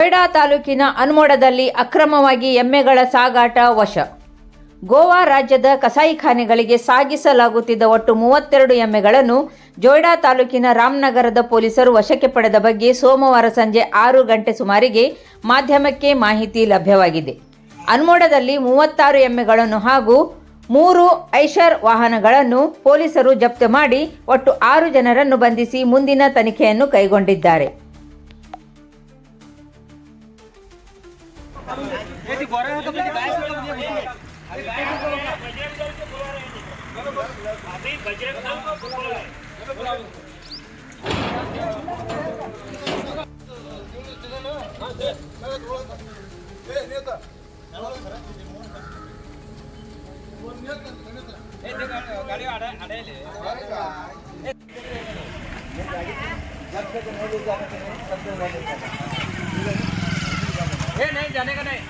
ನೋಯ್ಡಾ ತಾಲೂಕಿನ ಅನ್ಮೋಡದಲ್ಲಿ ಅಕ್ರಮವಾಗಿ ಎಮ್ಮೆಗಳ ಸಾಗಾಟ ವಶ. ಗೋವಾ ರಾಜ್ಯದ ಕಸಾಯಿಖಾನೆಗಳಿಗೆ ಸಾಗಿಸಲಾಗುತ್ತಿದ್ದ ಒಟ್ಟು 32 ಎಮ್ಮೆಗಳನ್ನು ಜೊಯ್ಡಾ ತಾಲೂಕಿನ ರಾಮನಗರದ ಪೊಲೀಸರು ವಶಕ್ಕೆ ಪಡೆದ ಬಗ್ಗೆ ಸೋಮವಾರ ಸಂಜೆ 6 ಗಂಟೆ ಸುಮಾರಿಗೆ ಮಾಧ್ಯಮಕ್ಕೆ ಮಾಹಿತಿ ಲಭ್ಯವಾಗಿದೆ. ಅನ್ಮೋಡದಲ್ಲಿ 36 ಎಮ್ಮೆಗಳನ್ನು ಹಾಗೂ 3 ಐಷರ್ ವಾಹನಗಳನ್ನು ಪೊಲೀಸರು ಜಪ್ತಿ ಮಾಡಿ ಒಟ್ಟು 6 ಜನರನ್ನು ಬಂಧಿಸಿ ಮುಂದಿನ ತನಿಖೆಯನ್ನು ಕೈಗೊಂಡಿದ್ದಾರೆ. नहीं जाने का नहीं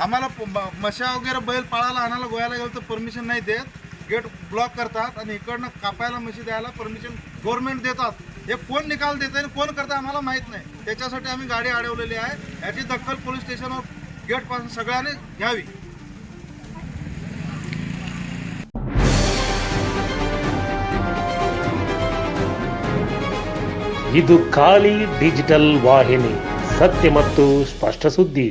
आम्हाला मशा वगैरे बैल पाळायला आणायला गोव्याला गेलो तर परमिशन नाही देत, गेट ब्लॉक करतात आणि इकडनं कापायला म्हशी द्यायला परमिशन गव्हर्नमेंट देतात. हे कोण निकाल देत आहे कोण करतं आम्हाला माहीत नाही. त्याच्यासाठी आम्ही गाडी अडवलेली आहे. याची दखल पोलीस स्टेशनवर गेटपासून सगळ्यांनी घ्यावी. ಇದು ಖಾಲಿ ಡಿಜಿಟಲ್ ವಾಹಿನಿ, ಸತ್ಯ ಮತ್ತು ಸ್ಪಷ್ಟ ಸುದ್ದಿ.